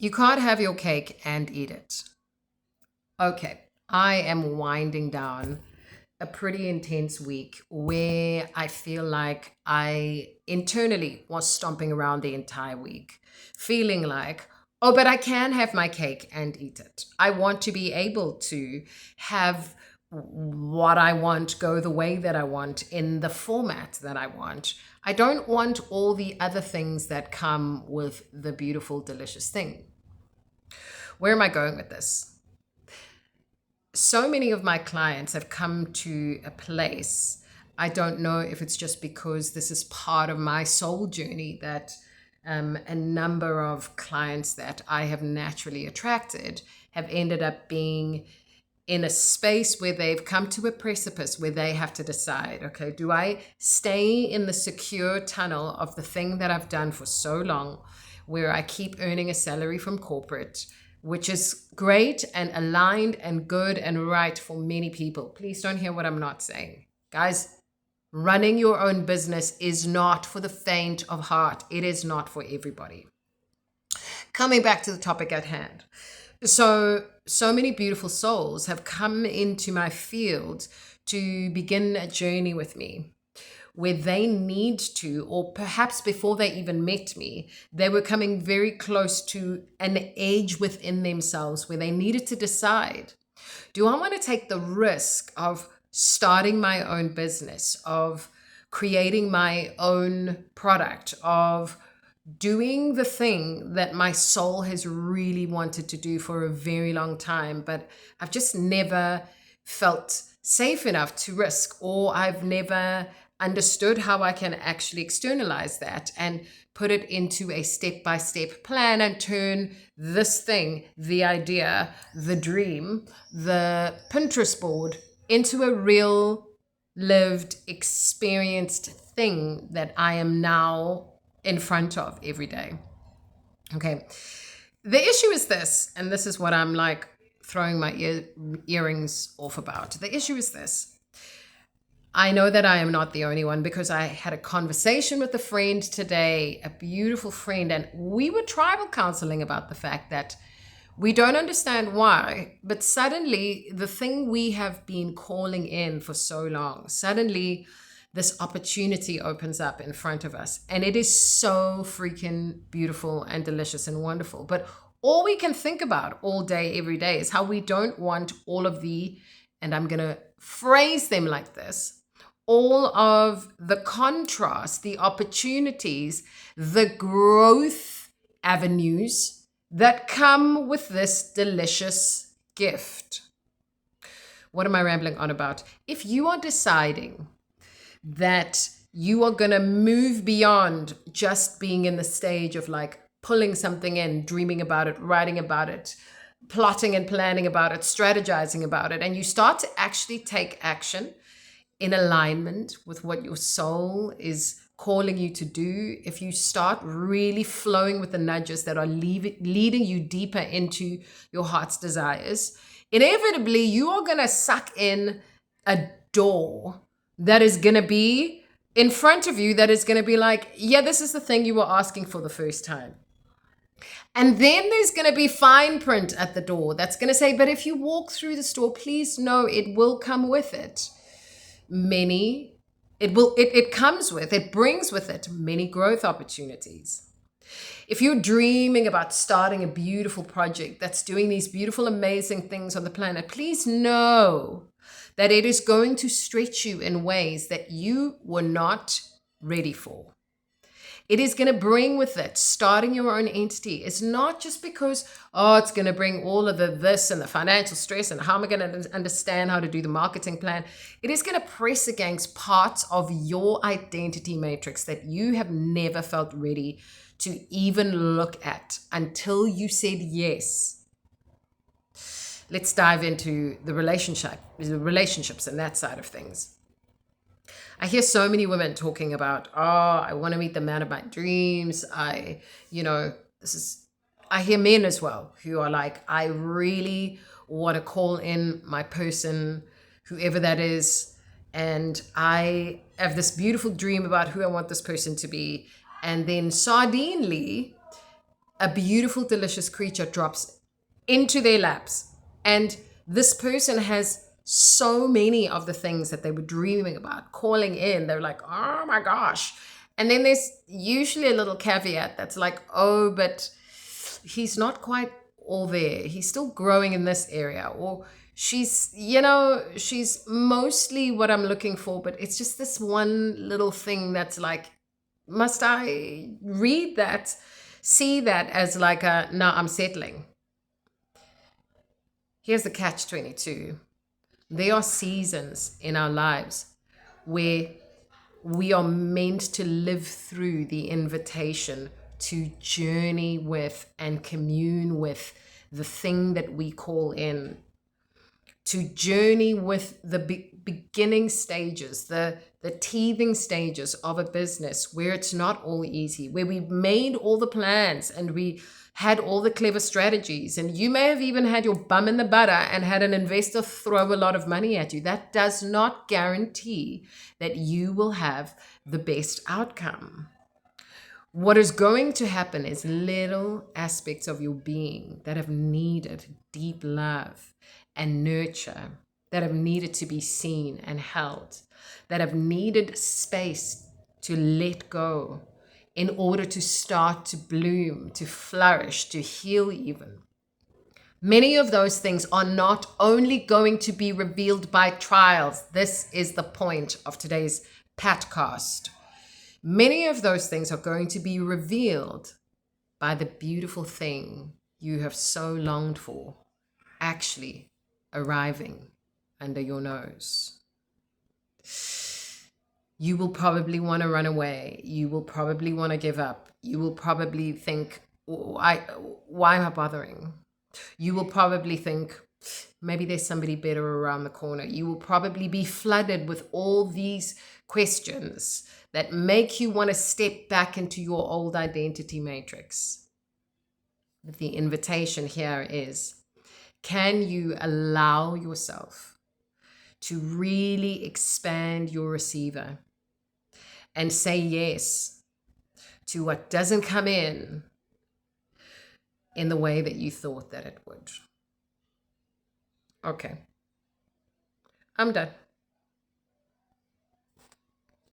You can't have your cake and eat it. Okay, I am winding down a pretty intense week where I feel like I internally was stomping around the entire week, feeling like, oh, but I can have my cake and eat it. I want to be able to have what I want go the way that I want in the format that I want. I don't want all the other things that come with the beautiful, delicious thing. Where am I going with this? So many of my clients have come to a place. I don't know if it's just because this is part of my soul journey that a number of clients that I have naturally attracted have ended up being in a space where they've come to a precipice where they have to decide, okay, do I stay in the secure tunnel of the thing that I've done for so long, where I keep earning a salary from corporate, which is great and aligned and good and right for many people. Please don't hear what I'm not saying. Guys, running your own business is not for the faint of heart. It is not for everybody. Coming back to the topic at hand. So many beautiful souls have come into my field to begin a journey with me where they need to, or perhaps before they even met me, they were coming very close to an age within themselves where they needed to decide, do I want to take the risk of starting my own business, of creating my own product, of doing the thing that my soul has really wanted to do for a very long time, but I've just never felt safe enough to risk, or I've never understood how I can actually externalize that and put it into a step-by-step plan and turn this thing, the idea, the dream, the Pinterest board, into a real lived, experienced thing that I am now in front of every day. Okay. The issue is this, and this is what I'm like throwing my earrings off about. The issue is this. I know that I am not the only one, because I had a conversation with a friend today, a beautiful friend, and we were tribal counseling about the fact that we don't understand why, but suddenly the thing we have been calling in for so long, suddenly this opportunity opens up in front of us. And it is so freaking beautiful and delicious and wonderful. But all we can think about all day, every day, is how we don't want all of the, and I'm going to phrase them like this, all of the contrast, the opportunities, the growth avenues that come with this delicious gift. What am I rambling on about? If you are deciding that you are going to move beyond just being in the stage of like pulling something in, dreaming about it, writing about it, plotting and planning about it, strategizing about it, and you start to actually take action in alignment with what your soul is calling you to do, if you start really flowing with the nudges that are leading you deeper into your heart's desires, inevitably you are going to suck in a door that is going to be in front of you, that is going to be like, yeah, this is the thing you were asking for the first time. And then there's going to be fine print at the door that's going to say, but if you walk through the store, please know it will come with it it brings with it many growth opportunities. If you're dreaming about starting a beautiful project that's doing these beautiful, amazing things on the planet, please know that it is going to stretch you in ways that you were not ready for. It is going to bring with it starting your own entity. It's not just because, oh, it's going to bring all of the this and the financial stress and how am I going to understand how to do the marketing plan. It is going to press against parts of your identity matrix that you have never felt ready to even look at until you said yes. Let's dive into the relationships and that side of things. I hear so many women talking about, oh, I want to meet the man of my dreams. I hear men as well who are like, I really want to call in my person, whoever that is. And I have this beautiful dream about who I want this person to be. And then sardinely, a beautiful, delicious creature drops into their laps. And this person has so many of the things that they were dreaming about calling in. They're like, oh my gosh. And then there's usually a little caveat that's like, oh, but he's not quite all there. He's still growing in this area. Or she's mostly what I'm looking for, but it's just this one little thing that's like, must I read that, see that as like a, no, I'm settling? Here's the catch 22. There are seasons in our lives where we are meant to live through the invitation to journey with and commune with the thing that we call in, to journey with the beginning stages, the teething stages of a business where it's not all easy, where we've made all the plans and we had all the clever strategies, and you may have even had your bum in the butter and had an investor throw a lot of money at you. That does not guarantee that you will have the best outcome. What is going to happen is little aspects of your being that have needed deep love and nurture, that have needed to be seen and held, that have needed space to let go in order to start to bloom, to flourish, to heal even. Many of those things are not only going to be revealed by trials. This is the point of today's podcast. Many of those things are going to be revealed by the beautiful thing you have so longed for actually arriving under your nose. You will probably want to run away. You will probably want to give up. You will probably think, why am I bothering? You will probably think, maybe there's somebody better around the corner. You will probably be flooded with all these questions that make you want to step back into your old identity matrix. But the invitation here is, can you allow yourself to really expand your receiver and say yes to what doesn't come in the way that you thought that it would? Okay, I'm done.